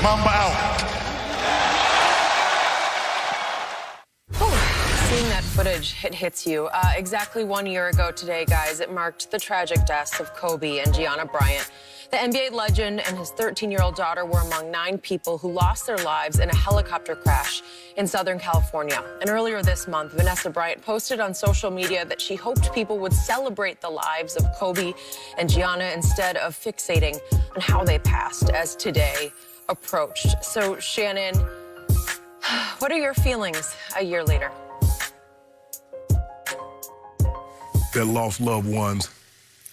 Mamba out. Seeing that footage, it hits you. Exactly 1 year ago today, guys, it marked the tragic deaths of Kobe and Gianna Bryant. The NBA legend and his 13-year-old daughter were among 9 people who lost their lives in a helicopter crash in Southern California. And earlier this month, Vanessa Bryant posted on social media that she hoped people would celebrate the lives of Kobe and Gianna instead of fixating on how they passed as today approached. So, Shannon, what are your feelings a year later? That lost loved ones.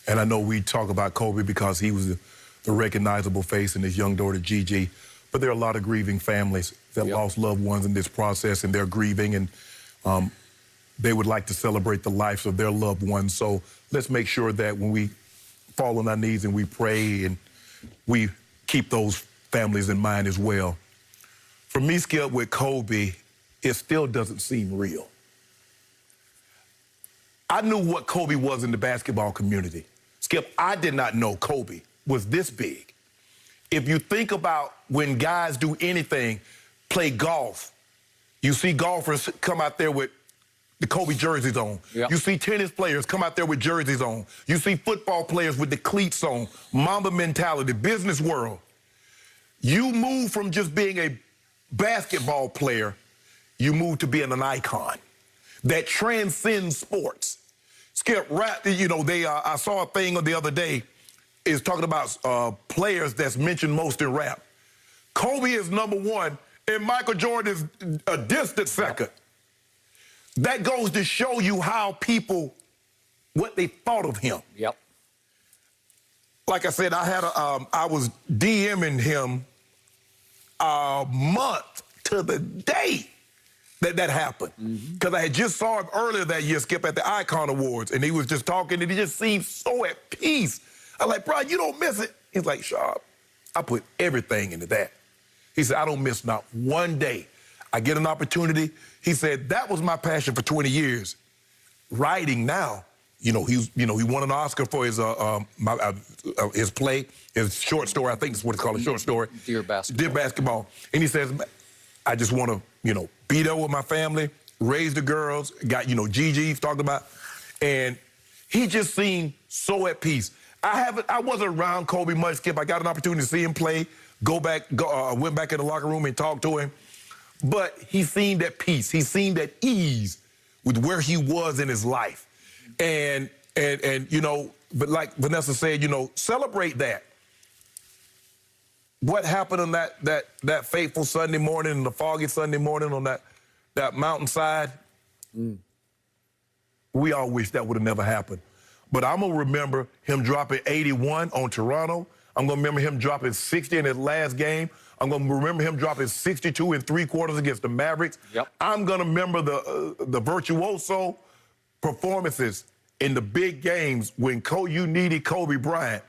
And I know we talk about Kobe because he was the recognizable face and his young daughter, Gigi. But there are a lot of grieving families that lost loved ones in this process, and they're grieving, and they would like to celebrate the lives of their loved ones. So let's make sure that when we fall on our knees and we pray, and we keep those families in mind as well. For me, Skip, with Kobe, it still doesn't seem real. I knew what Kobe was in the basketball community. Skip, I did not know Kobe was this big. If you think about when guys do anything, play golf, you see golfers come out there with the Kobe jerseys on. Yep. You see tennis players come out there with jerseys on. You see football players with the cleats on. Mamba mentality, business world. You move from just being a basketball player, you move to being an icon that transcends sports. Skip, rap, you know, I saw a thing the other day, is talking about players that's mentioned most in rap. Kobe is #1, and Michael Jordan is a distant second. That goes to show you how people, what they thought of him. Yep. Like I said, I was DMing him a month to the day that happened. Because I had just saw him earlier that year, Skip, at the Icon Awards, and he was just talking, and he just seemed so at peace. I'm like, bro, you don't miss it. He's like, Sharp, I put everything into that. He said, I don't miss not one day. I get an opportunity. He said, that was my passion for 20 years. Writing now, he won an Oscar for his play, his short story. I think that's what it's called, a short story. Dear Basketball. Dear Basketball. And he says, I just want to, be there with my family, raise the girls, got, Gigi's talked about. And he just seemed so at peace. I wasn't around Kobe much, Skip. I got an opportunity to see him play, went back in the locker room and talked to him. But he seemed at peace. He seemed at ease with where he was in his life. And but like Vanessa said, celebrate that. What happened on that fateful Sunday morning, and the foggy Sunday morning on that mountainside, we all wish that would have never happened. But I'm going to remember him dropping 81 on Toronto. I'm going to remember him dropping 60 in his last game. I'm going to remember him dropping 62 in 3/4 against the Mavericks. Yep. I'm going to remember the virtuoso performances in the big games when you needed Kobe Bryant.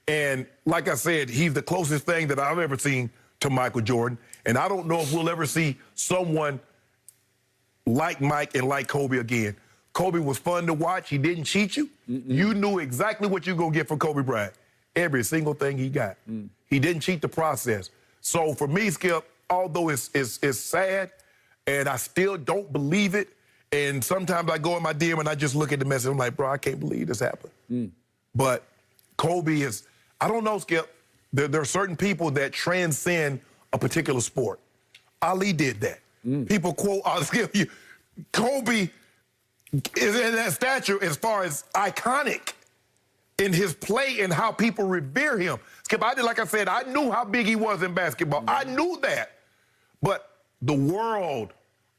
And like I said, he's the closest thing that I've ever seen to Michael Jordan. And I don't know if we'll ever see someone like Mike and like Kobe again. Kobe was fun to watch. He didn't cheat you. You knew exactly what you're going to get from Kobe Bryant. Every single thing he got. He didn't cheat the process. So for me, Skip, although it's sad, and I still don't believe it, and sometimes I go in my DM and I just look at the message, I'm like, bro, I can't believe this happened. But Kobe is, I don't know, Skip, there are certain people that transcend a particular sport. Ali did that. People quote, Skip, Kobe is in that stature as far as iconic in his play and how people revere him. Skip, like I said, I knew how big he was in basketball. I knew that. But the world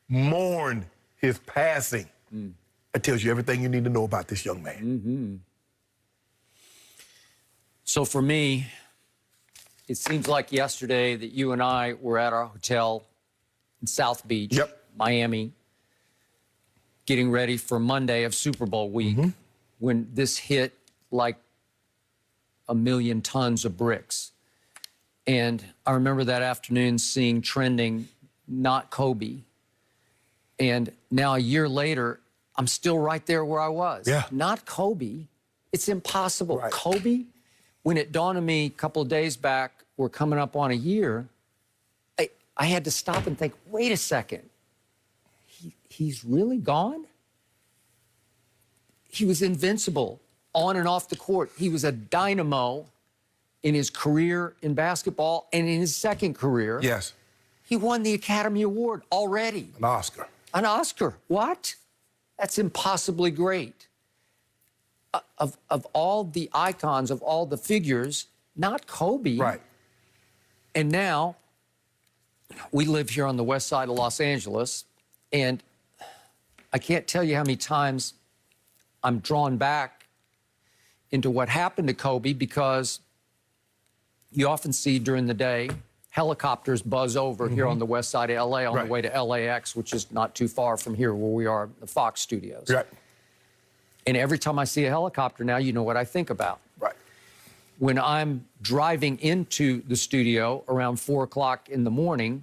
mourned his passing. It tells you everything you need to know about this young man. So for me, it seems like yesterday that you and I were at our hotel in South Beach, Miami, getting ready for Monday of Super Bowl week, when this hit like 1,000,000 tons of bricks. And I remember that afternoon seeing trending, not Kobe. And now a year later, I'm still right there where I was. Not Kobe. It's impossible. Kobe, when it dawned on me a couple of days back, we're coming up on a year, I had to stop and think, wait a second. He's really gone? He was invincible on and off the court. He was a dynamo in his career in basketball and in his second career. Yes. He won the Academy Award already. An Oscar. An Oscar. What? That's impossibly great. Of all the icons, of all the figures, not Kobe. Right. And now, we live here on the west side of Los Angeles, and I can't tell you how many times I'm drawn back into what happened to Kobe, because you often see during the day helicopters buzz over here on the west side of LA on the way to LAX, which is not too far from here where we are, the Fox studios. Right. And every time I see a helicopter now, you know what I think about. Right. When I'm driving into the studio around 4 o'clock in the morning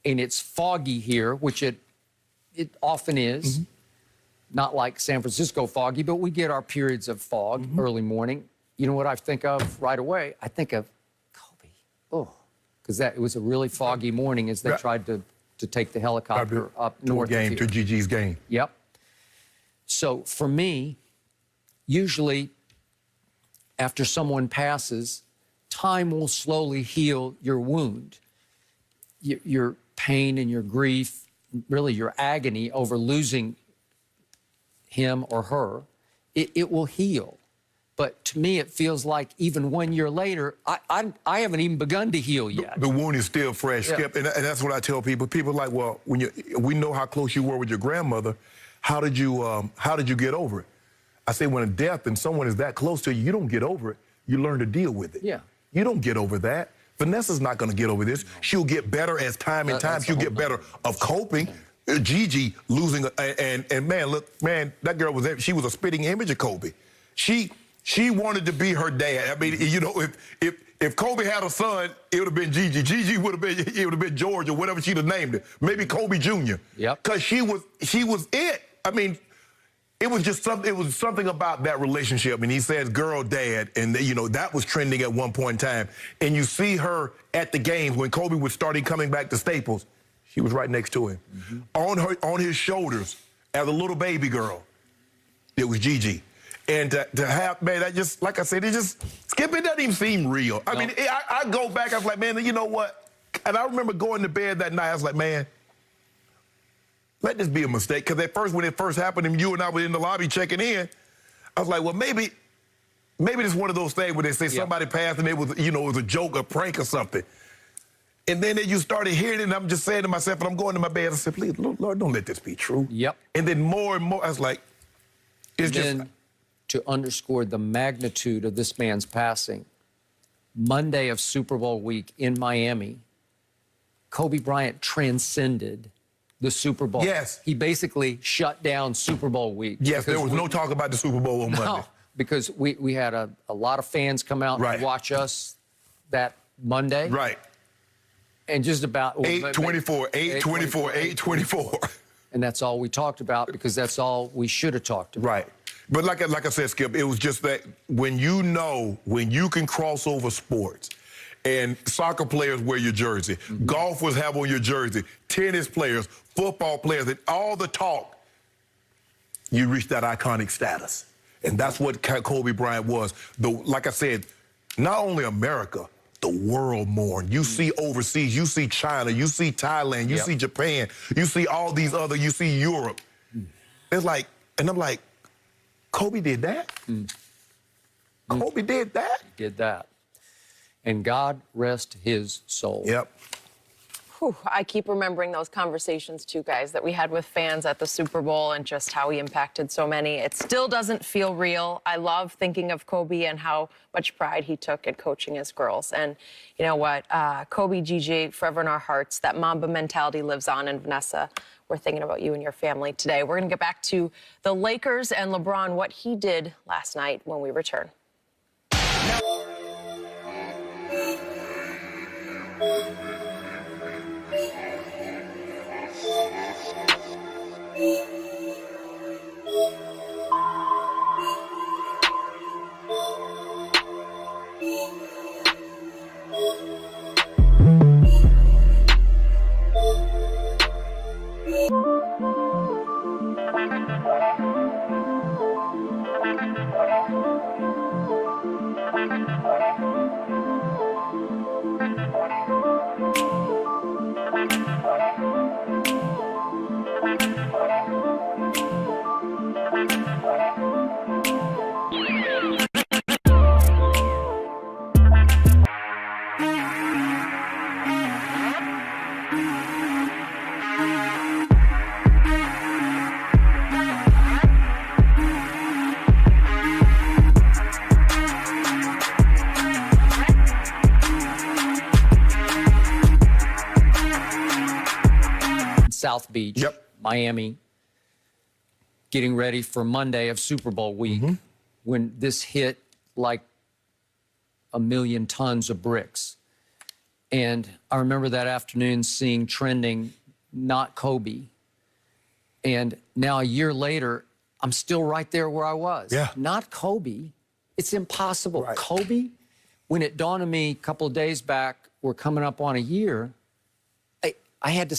and it's foggy here, which it often is, not like San Francisco foggy, but we get our periods of fog early morning. You know what I think of right away? I think of Kobe. Oh, because it was a really foggy morning as they tried to take the helicopter up north of here. To Gigi's game. Yep. So for me, usually after someone passes, time will slowly heal your wound. Your pain and your grief, really your agony over losing him or her, it will heal. But to me, it feels like even 1 year later, I haven't even begun to heal yet. The wound is still fresh, Skip, and that's what I tell people. People are like, well, we know how close you were with your grandmother. How did you get over it? I say, when a death and someone is that close to you, you don't get over it. You learn to deal with it. Yeah. You don't get over that. Vanessa's not going to get over this. She'll get better as time and time. She'll get better of coping. Gigi losing, and man, look, man, that girl she was a spitting image of Kobe. She wanted to be her dad. I mean, you know, if Kobe had a son, it would have been Gigi. Gigi would have been George or whatever she'd have named it. Maybe Kobe Jr. Yep. Because she was it. I mean, it was just something. It was something about that relationship. And he says, "Girl, dad," and you know that was trending at one point in time. And you see her at the games when Kobe was starting coming back to Staples. She was right next to him, on his shoulders as a little baby girl. It was Gigi. And to have, man, that just, like I said, Skip, it doesn't even seem real. I mean, I go back, I was like, man, you know what? And I remember going to bed that night, I was like, man, let this be a mistake. Because at first, when it first happened, and you and I were in the lobby checking in, I was like, well, maybe it's one of those things where they say somebody passed and it was, you know, it was a joke, a prank or something. And then you started hearing it, and I'm just saying to myself, and I'm going to my bed, I said, please, Lord, don't let this be true. Yep. And then more and more, I was like, it's just... To underscore the magnitude of this man's passing, Monday of Super Bowl week in Miami, Kobe Bryant transcended the Super Bowl. Yes. He basically shut down Super Bowl week. Yes, there was no talk about the Super Bowl on Monday. No, because we had a lot of fans come out and watch us that Monday. Right. And just about... 8:24, 8:24, 8:24. And that's all we talked about, because that's all we should have talked about. Right. But like I said, Skip, it was just that when you can cross over sports, and soccer players wear your jersey, golfers have on your jersey, tennis players, football players, and all the talk, you reach that iconic status. And that's what Kobe Bryant was. Like I said, not only America, the world mourned. You see overseas, you see China, you see Thailand, you see Japan, you see all these other, you see Europe. It's like, and I'm like, Kobe did that? Kobe did that? Did that. And God rest his soul. Yep. Whew, I keep remembering those conversations, too, guys, that we had with fans at the Super Bowl and just how he impacted so many. It still doesn't feel real. I love thinking of Kobe and how much pride he took in coaching his girls. And you know what? Kobe, Gigi, forever in our hearts. That Mamba mentality lives on. And Vanessa, we're thinking about you and your family today. We're going to get back to the Lakers and LeBron, what he did last night when we return. South Beach, Yep. Miami, getting ready for Monday of Super Bowl week, when this hit like 1 million tons of bricks. And I remember that afternoon seeing trending, not Kobe. And now a year later, I'm still right there where I was. Yeah. Not Kobe. It's impossible. Right. Kobe, when it dawned on me a couple of days back, we're coming up on a year, I had to